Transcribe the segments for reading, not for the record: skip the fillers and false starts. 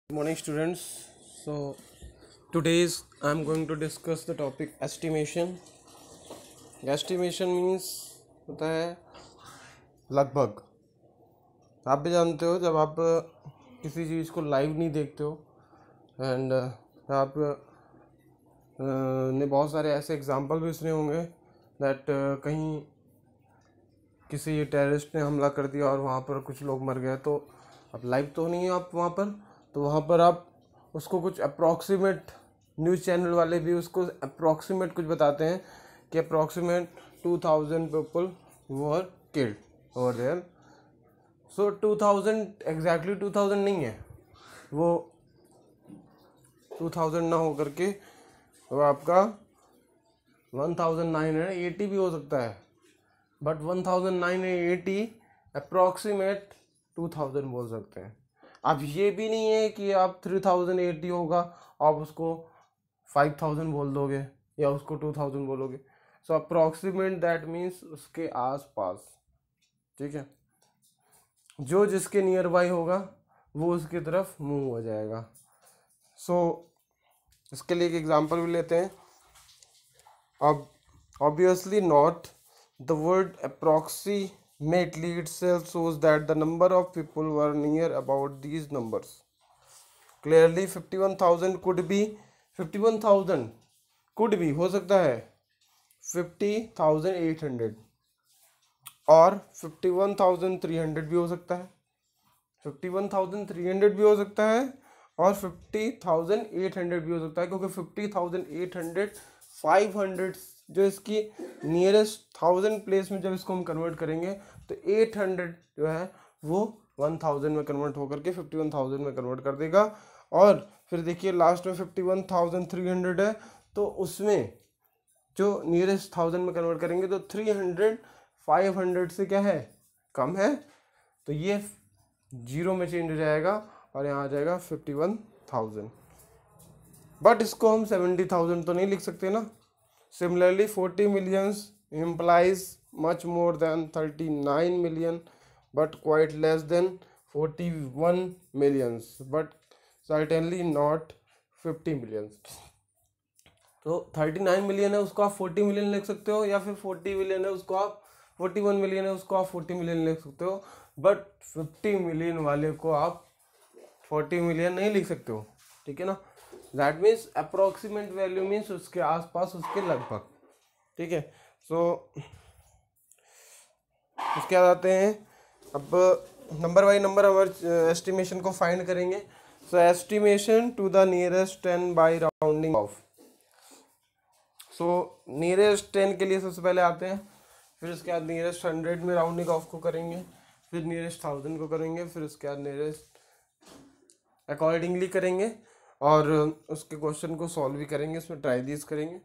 Good morning, students. So today's I'm going to discuss the topic estimation. Estimation means होता है लगभग। आप भी जानते हो जब आप किसी चीज़ को लाइव नहीं देखते हो एंड आप ने बहुत सारे ऐसे एग्जांपल भी सुने होंगे दैट कहीं किसी टेररिस्ट ने हमला कर दिया और वहाँ पर कुछ लोग मर गए, तो अब लाइव तो नहीं है आप वहाँ पर, तो वहाँ पर आप उसको कुछ अप्रॉक्सीमेट, न्यूज़ चैनल वाले भी उसको अप्रॉक्सीमेट कुछ बताते हैं कि approximate 2000 people were killed over there. So 2000 exactly 2000 नहीं है, वो 2000 ना हो करके वो आपका 1980 भी हो सकता है, बट 1980 अप्रॉक्सीमेट 2000 बोल सकते हैं। अब ये भी नहीं है कि आप 3080 होगा आप उसको 5000 बोल दोगे या उसको 2000 बोलोगे। सो अप्रॉक्सीमेट दैट मीन्स उसके आस पास, ठीक है, जो जिसके नियर बाई होगा वो उसकी तरफ मूव हो जाएगा। सो इसके लिए एक एग्जांपल भी लेते हैं। अब obviously not, the word approximately itself shows that the number of people were near about these numbers. Clearly 51,000 could be 51,000 could be हो सकता है 50,800 और 51,300 भी हो सकता है, 51,300 भी हो सकता है और 50,800 भी हो सकता है, क्योंकि 50,800 500 जो इसकी नियरेस्ट 1000 प्लेस में जब इसको हम कन्वर्ट करेंगे तो 800 जो है वो 1000 में कन्वर्ट होकर के 51,000 में कन्वर्ट कर देगा। और फिर देखिए लास्ट में 51,300 है, तो उसमें जो नियरेस्ट 1000 में कन्वर्ट करेंगे तो 300 500 से क्या है, कम है, तो ये जीरो में चेंज हो जाएगा और यहाँ आ जाएगा 51,000। बट इसको हम 70,000 तो नहीं लिख सकते ना। Similarly 40 millions implies much more than 39 million but quite less than 41 millions but certainly not 50 millions। तो 39 मिलियन है उसको आप 40 मिलियन लिख सकते हो, या फिर 40 मिलियन है उसको आप 41 मिलियन है उसको आप 40 मिलियन लिख सकते हो, बट 50 मिलियन वाले को आप 40 मिलियन नहीं लिख सकते हो, ठीक है ना। That means approximate value means उसके आसपास, उसके लगभग, ठीक है। सो उसके बाद आते हैं अब नंबर बाई नंबर हमारे एस्टिमेशन को फाइंड करेंगे। So estimation to the nearest 10 by rounding off. So nearest 10 के लिए सबसे पहले आते हैं, फिर उसके बाद नियरेस्ट 100 में राउंडिंग ऑफ को करेंगे, फिर नियरेस्ट 1000 को करेंगे, फिर उसके बाद नियरेस्ट अकॉर्डिंगली करेंगे और उसके क्वेश्चन को सॉल्व भी करेंगे, इसमें ट्राई दिस करेंगे।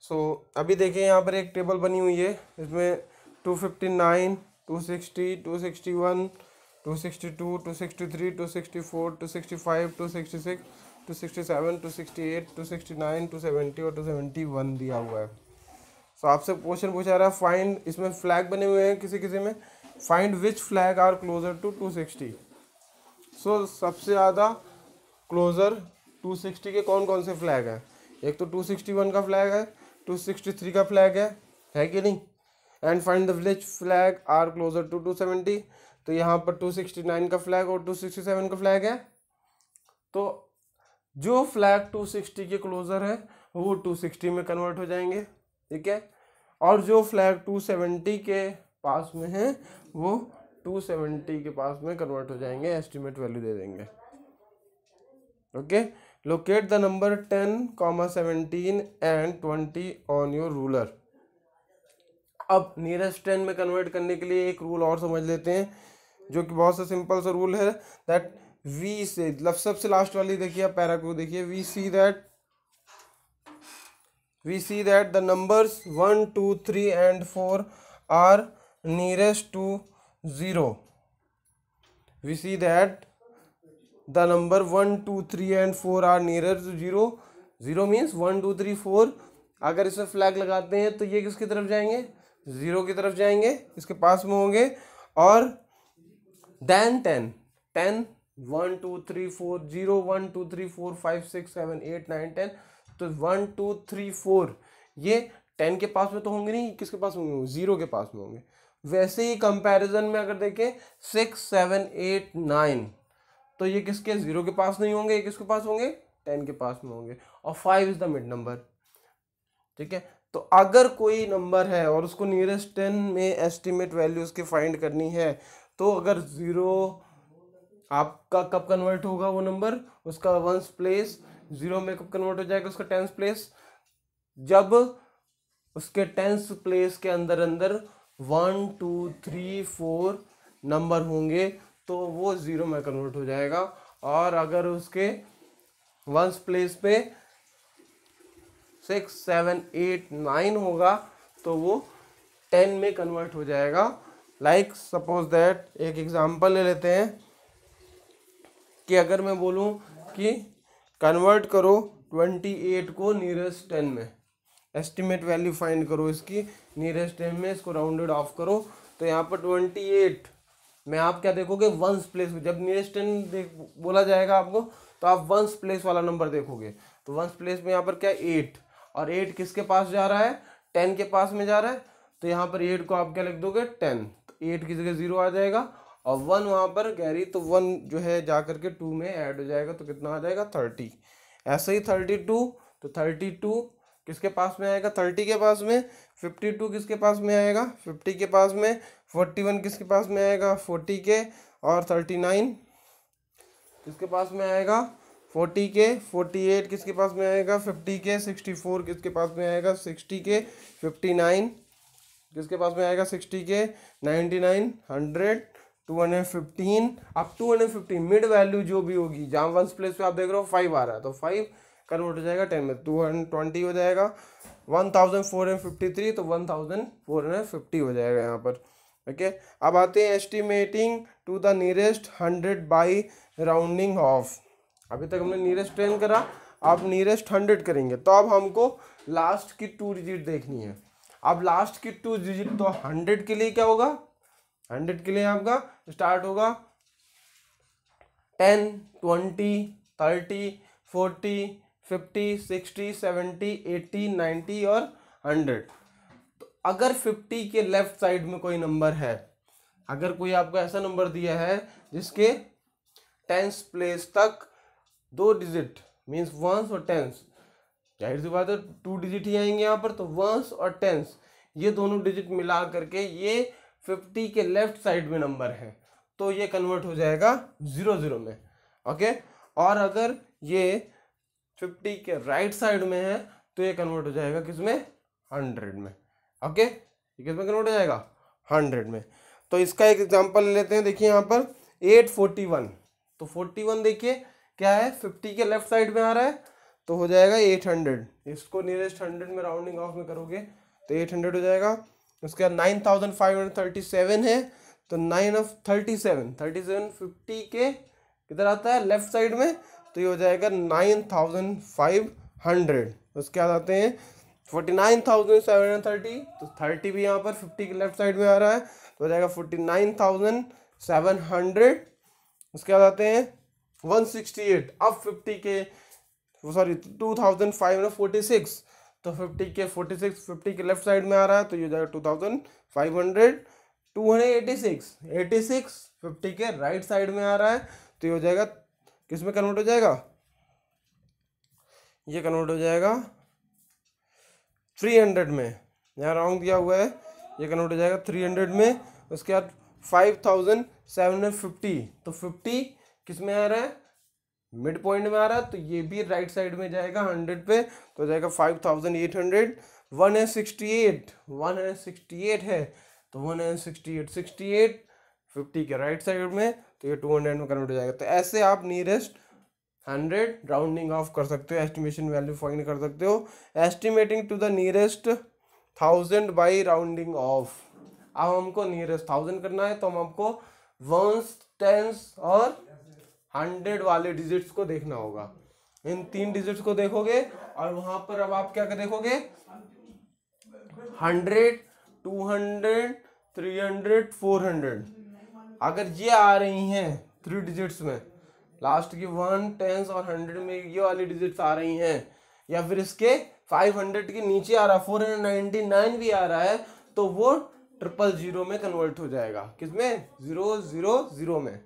सो अभी देखिए यहाँ पर एक टेबल बनी हुई है, इसमें 259 260 261 262 263 264 265 266 267 268 269 270 और 271 दिया हुआ है। सो आपसे क्वेश्चन पूछा रहा है फाइंड, इसमें फ्लैग बने हुए हैं किसी किसी में, find which flag are closer to 260। So सबसे ज़्यादा क्लोजर 260 के कौन कौन से फ्लैग हैं, एक तो 261 का फ्लैग है, 263 का फ्लैग है कि नहीं। And find the which flag are closer to 270, तो यहाँ पर 269 का फ्लैग और 267 का फ्लैग है, तो जो फ्लैग 260 के क्लोजर है वो 260 में कन्वर्ट हो जाएंगे, ठीक है, और जो फ्लैग 270 के पास में है वो 270 के पास में कन्वर्ट हो जाएंगे, एस्टिमेट वैल्यू दे देंगे। Okay, locate the number 10, 17 and 20 on your ruler. अब नियरेस्ट 10 में कन्वर्ट करने के लिए एक रूल और समझ लेते हैं, जो कि बहुत सा सिंपल सा रूल है, दैट वी से सबसे लास्ट वाली देखिए, आप पैरा को देखिए, we see that the numbers 1 2 3 and 4 are nearest to 0। We see that the number 1 2 3 and 4 are nearer to 0। 0 means 1 2 3 4, अगर इसमें फ्लैग लगाते हैं तो ये किसकी तरफ जाएंगे, 0 की तरफ जाएंगे, इसके पास में होंगे। और देन 10 1 2 3 4 0 1 2 3 4 5 6 7 8 9 10। तो 1 2 3 4 ये 10 के पास में तो होंगे नहीं, किसके पास होंगे, 0 के पास में होंगे। वैसे ही कंपैरिजन में अगर देखें 6 7 8 9, तो ये किसके 0 के पास नहीं होंगे, ये किसके पास होंगे, 10 के पास में होंगे। और 5 इज द मिड नंबर। ठीक है, तो अगर कोई नंबर है और उसको नियरेस्ट 10 में एस्टिमेट वैल्यू उसकी फाइंड करनी है, तो अगर 0 आपका कब कन्वर्ट होगा वो नंबर, उसका वंस प्लेस 0 में कब कन्वर्ट हो जाएगा उसका टेंस प्लेस, जब उसके टेंस प्लेस के अंदर अंदर 1 2 3 4 नंबर होंगे तो वो 0 में कन्वर्ट हो जाएगा। और अगर उसके वंस प्लेस पे 6 7 8 9 होगा तो वो 10 में कन्वर्ट हो जाएगा। लाइक सपोज दैट, एक एग्जांपल ले लेते हैं कि अगर मैं बोलूं कि कन्वर्ट करो 28 को नियरेस्ट 10 में, एस्टिमेट वैल्यू फाइंड करो इसकी नियरेस्ट 10 में, इसको राउंडेड ऑफ करो, तो यहाँ पर 28 में आप क्या देखोगे, वंस प्लेस, जब नियरेस्ट 10 बोला जाएगा आपको तो आप वंस प्लेस वाला नंबर देखोगे। तो वंस प्लेस में यहाँ पर क्या 8, और 8 किसके पास जा रहा है, 10 के पास में जा रहा है, तो यहाँ पर 8 को आप क्या लिख दोगे 10, तो 8 की जगह 0 आ जाएगा और 1 वहाँ पर कैरी, तो 1 जो है जा करके 2 में ऐड हो जाएगा, तो कितना आ जाएगा 30। ऐसे ही 32, तो 32 किसके पास में आएगा, 30 के पास में, 52 किसके पास में आएगा, 50 के पास में, 41 किसके पास में आएगा, 40 के, और 39 किसके पास में आएगा, 40 के, 48 किसके पास में आएगा, 50 के, 64 किसके पास में आएगा, 60 के, 59 किसके पास में आएगा, 60 के, 99, 100, 215। अब 215 मिड वैल्यू जो भी होगी, जहाँ वंस प्लेस पे आप देख रहे हो 5 आ रहा है, तो 5 कन्वर्ट हो जाएगा 10 में, 220 हो जाएगा, 1453, तो 1450 हो जाएगा यहाँ पर। ओके, अब आते हैं estimating to the nearest 100 by rounding off. अभी तक हमने नियरेस्ट 10 करा, अब नियरेस्ट 100 करेंगे, तो अब हमको लास्ट की 2 डिजिट देखनी है। अब लास्ट की 2 डिजिट तो 100 के लिए क्या होगा, 100 के लिए आपका स्टार्ट होगा 10 20 30 40 50 60 70 80 90 और 100। तो अगर 50 के लेफ्ट साइड में कोई नंबर है, अगर कोई आपको ऐसा नंबर दिया है जिसके टेंस प्लेस तक 2 डिजिट मीन्स वंस और टेंस, जाहिर सी बात है 2 डिजिट ही आएंगे यहाँ पर, तो वंस और टेंस ये दोनों डिजिट मिला करके ये 50 के लेफ्ट साइड में नंबर है, तो ये कन्वर्ट हो जाएगा 0 में। ओके, और अगर ये 50 के राइट साइड में है तो ये कन्वर्ट हो जाएगा किसमें, 100 में। ओके, ये किसमें कन्वर्ट हो जाएगा, 100 में। तो इसका एक एग्जांपल ले लेते हैं, देखिए यहाँ पर 841, तो 41 देखिए क्या है, 50 के लेफ्ट साइड में आ रहा है, तो हो जाएगा 800, इसको नियरेस्ट 100 में राउंडिंग ऑफ में करोगे तो 800 हो जाएगा। उसके बाद 9537 है, तो 9 ऑफ 37 50 के किधर आता है, लेफ्ट साइड में, तो ये हो जाएगा 9500। उसके बाद आते हैं 49730, तो 30 भी यहाँ पर 50 के लेफ्ट साइड में आ रहा है, तो हो जाएगा 49700। उसके बाद आते हैं 168, अब 50 के सॉरी 2546, तो 50 के 50 के लेफ्ट साइड में आ रहा है, तो ये हो जाएगा 2500। 286 50 के राइट साइड में आ रहा है, तो ये हो जाएगा किस में कन्वर्ट हो जाएगा, ये कन्वर्ट हो जाएगा 300 में, यहाँ राउंड दिया हुआ है, ये कन्वर्ट हो जाएगा 300 में। उसके बाद 5750, तो 50 किस में आ रहा है, मिड पॉइंट में आ रहा है, तो ये भी राइट साइड में जाएगा 100 पे, तो हो जाएगा 5800। 168 है, तो 168 50 के राइट साइड में, तो ये 200 में कन्वर्ट हो जाएगा। तो ऐसे आप नियरेस्ट 100 राउंडिंग ऑफ कर सकते हो, एस्टिमेशन वैल्यू फाइंड कर सकते हो। Estimating to the nearest 1000 by rounding off. अब हमको नियरेस्ट 1000 करना है, तो हम हमको वंस टेंस और 100 वाले डिजिट्स को देखना होगा। इन 3 डिजिट्स को देखोगे और वहां पर अब आप क्या देखोगे, 100 200 300 400, अगर ये आ रही हैं 3 डिजिट्स में, लास्ट की 1 10s और 100 में ये वाली डिजिट्स आ रही हैं, या फिर इसके 500 के नीचे आ रहा, 499 भी आ रहा है, तो वो 000 में कन्वर्ट हो जाएगा। किसमें? 000 में।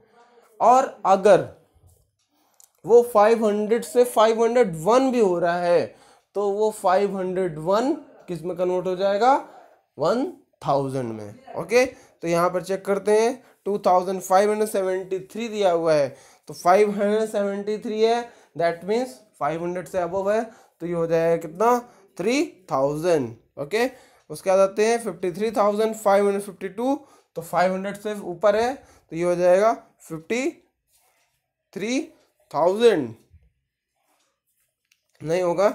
और अगर वो 500 से 501 भी हो रहा है तो वो 501 किस में कन्वर्ट हो जाएगा? 1000 में। ओके, तो यहाँ पर चेक करते हैं 2573 दिया हुआ है, तो 573 है, दैट मीन्स 500 से अबव है, तो ये हो जाएगा कितना? 3000। ओके, उसके बाद आते हैं 53,552, तो 500 से ऊपर है, तो ये हो जाएगा 53,000। नहीं होगा,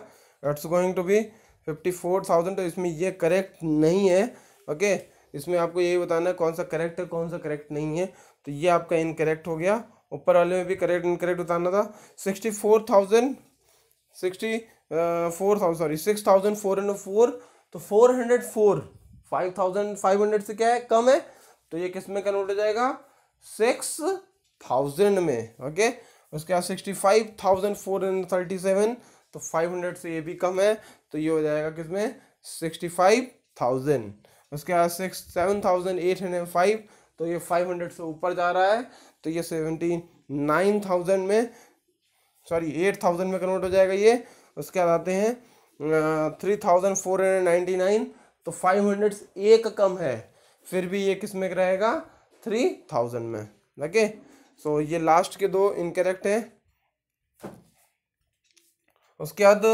इट्स गोइंग टू बी 54,000, तो इसमें ये करेक्ट नहीं है। ओके, इसमें आपको यही बताना है कौन सा करेक्ट है, कौन सा करेक्ट नहीं है, तो ये आपका इनकरेक्ट हो गया। ऊपर वाले में भी करेक्ट इनकरेक्ट बताना था। 6,404, तो 404 5,500 से क्या है? कम है, तो ये किस में कन्वर्ट हो जाएगा? 6,000 में। ओके, उसके बाद 65,437, तो 500 से ये भी कम है, तो ये हो जाएगा किसमें? 65,000। उसके बाद 7,805, तो ये 500 से ऊपर जा रहा है, तो ये 79,000 में, सॉरी 8,000 में कन्वर्ट हो जाएगा ये। उसके बाद आते हैं 3,499, तो 500 से एक कम है, फिर भी ये किस में रहेगा? 3,000 में। ओके, सो ये लास्ट के दो इनकरेक्ट हैं। उसके बाद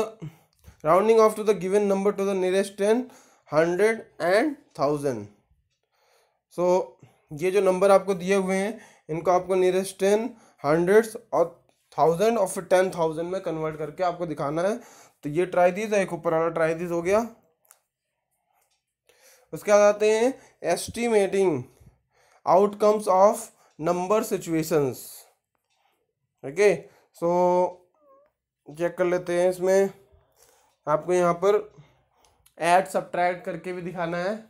rounding off to the given number to the nearest 10, 100 and 1000। So ये जो नंबर आपको दिए हुए हैं, इनको आपको नियरेस्ट 10, 100 और 1000 और फिर 10,000 में कन्वर्ट करके आपको दिखाना है। तो ये ट्राई दीज है, एक ऊपर वाला ट्राई दीज हो गया। उसके बाद आते हैं estimating outcomes of number situations. Okay, so check कर लेते हैं। इसमें आपको यहाँ पर ऐड सब्ट्रैक्ट करके भी दिखाना है,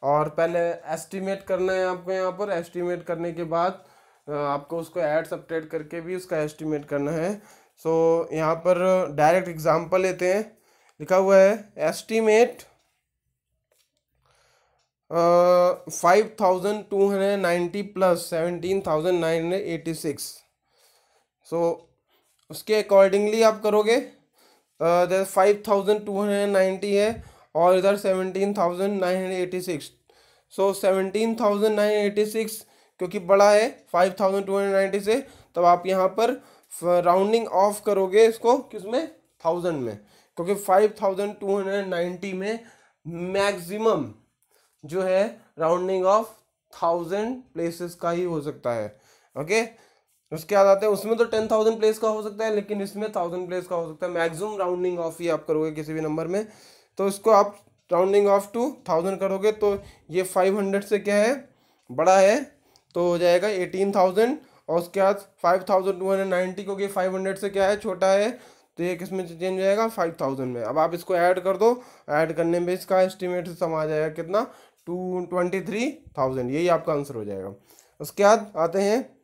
और पहले एस्टिमेट करना है आपको। यहाँ पर एस्टिमेट करने के बाद आपको उसको ऐड सब्ट्रैक्ट करके भी उसका एस्टिमेट करना है। सो यहाँ पर डायरेक्ट एग्जांपल लेते हैं। लिखा हुआ है एस्टिमेट 5,290 प्लस 17,986। सो उसके अकॉर्डिंगली आप करोगे। जैसे 5,290 है और इधर 17,986, सो 17,986 क्योंकि बड़ा है 5,290 से, तब आप यहाँ पर राउंडिंग ऑफ करोगे इसको किसमें? 1000 में, क्योंकि 5,290 में मैक्सिमम जो है राउंडिंग ऑफ 1000 प्लेसेस का ही हो सकता है। ओके, उसके बाद आते हैं, उसमें तो 10,000 प्लेस का हो सकता है, लेकिन इसमें 1000 प्लेस का हो सकता है। मैक्सिमम राउंडिंग ऑफ ही आप करोगे किसी भी नंबर में, तो इसको आप राउंडिंग ऑफ टू 1000 करोगे, तो ये 500 से क्या है? बड़ा है, तो हो जाएगा 18,000। और उसके बाद 5,290 क्योंकि 500 से क्या है? छोटा है, तो ये किस में चेंज हो जाएगा? 5,000 में। अब आप इसको ऐड कर दो, ऐड करने में इसका एस्टिमेट सम आ जाएगा कितना? 23,000। यही आपका आंसर हो जाएगा। उसके बाद आते हैं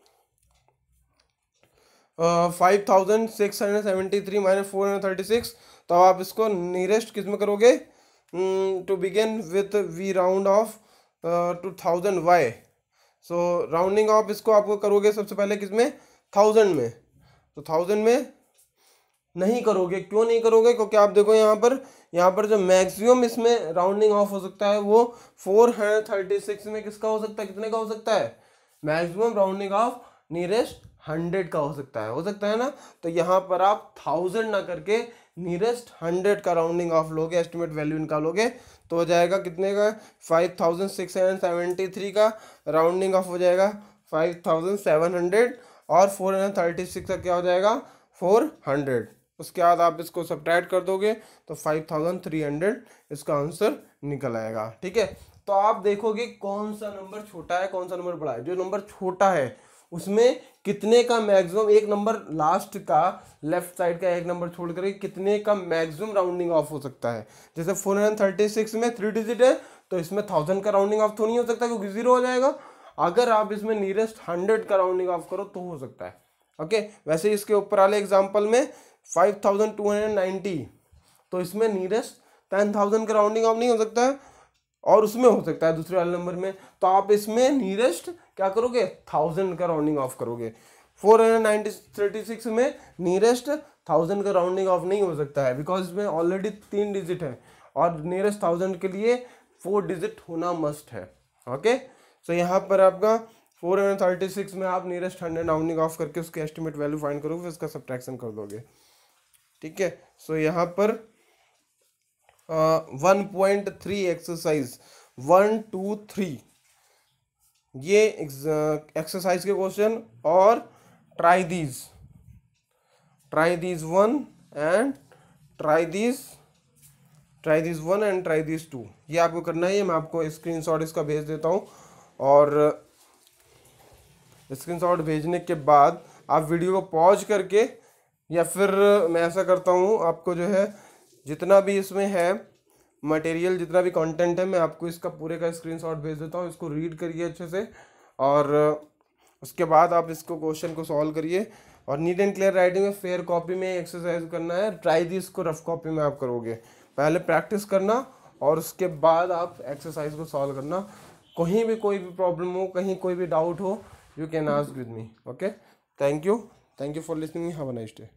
5,673 माइनस 436, तो आप इसको नियरेस्ट किस में करोगे? To begin with we round off to 1000 why. So rounding off इसको आपको करोगे सबसे पहले किस में? 1000 में। तो 1000 में नहीं करोगे, क्यों नहीं करोगे? क्योंकि आप देखो यहाँ पर जो मैक्सिमम इसमें राउंडिंग ऑफ हो सकता है वो 436 में किसका हो सकता है? कितने का हो सकता है? मैक्सिमम राउंडिंग ऑफ नियरेस्ट 100 का हो सकता है ना। तो यहाँ पर आप 1000 ना करके नियरेस्ट 100 का राउंडिंग ऑफ लोगे, एस्टिमेट वैल्यू निकालोगे, तो हो जाएगा कितने का? 5,673 का राउंडिंग ऑफ हो जाएगा 5,700, और 436 का क्या हो जाएगा? 400। उसके बाद आप इसको सब्ट्रैक्ट कर दोगे तो 5,300 इसका आंसर निकल आएगा। ठीक है, तो आप देखोगे कौन सा नंबर छोटा है, कौन सा नंबर बड़ा है। जो नंबर छोटा है उसमें कितने का मैक्सिमम, एक नंबर लास्ट का लेफ्ट साइड का एक नंबर छोड़ करके कितने का मैक्सिमम राउंडिंग ऑफ हो सकता है। जैसे 436 में 3 डिजिट है, तो इसमें 1000 का राउंडिंग ऑफ तो नहीं हो सकता क्योंकि 0 हो जाएगा। अगर आप इसमें नियरेस्ट 100 का राउंडिंग ऑफ करो तो हो सकता है। ओके, वैसे ही इसके ऊपर वाले एग्जाम्पल में 5290, तो इसमें नियरेस्ट 10,000 का राउंडिंग ऑफ नहीं हो सकता है, और उसमें हो सकता है दूसरे वाले नंबर में, तो आप इसमें नियरेस्ट क्या करोगे, 1000 का राउंडिंग ऑफ करोगे। 436 में नियरेस्ट 1000 का राउंडिंग ऑफ नहीं हो सकता है, बिकॉज इसमें ऑलरेडी 3 डिजिट है और नियरेस्ट 1000 के लिए 4 डिजिट होना मस्ट है। ओके, सो यहाँ पर आपका 436 में आप नियरेस्ट 100 राउंडिंग ऑफ करके उसके एस्टिमेट वैल्यू फाइंड करोगे, फिर उसका सब्ट्रैक्शन कर दोगे। ठीक है, सो यहाँ पर 1.3 एक्सरसाइज 1, 2, 3 ये एक्सरसाइज के क्वेश्चन, और try these 1 and try these 1 and try these 2, ये आपको करना है। मैं आपको स्क्रीनशॉट इसका भेज देता हूँ, और स्क्रीनशॉट भेजने के बाद आप वीडियो को पॉज करके, या फिर मैं ऐसा करता हूँ, आपको जो है जितना भी इसमें है मटेरियल, जितना भी कंटेंट है, मैं आपको इसका पूरे का स्क्रीनशॉट भेज देता हूँ। इसको रीड करिए अच्छे से, और उसके बाद आप इसको क्वेश्चन को सॉल्व करिए। और नीट एंड क्लियर राइटिंग में फेयर कॉपी में एक्सरसाइज करना है, ट्राई दिस को रफ कॉपी में आप करोगे। पहले प्रैक्टिस करना और उसके बाद आप एक्सरसाइज को सॉल्व करना। कहीं भी कोई भी प्रॉब्लम हो, कहीं कोई भी डाउट हो, you can ask with me. Okay, thank you for listening, have a nice day.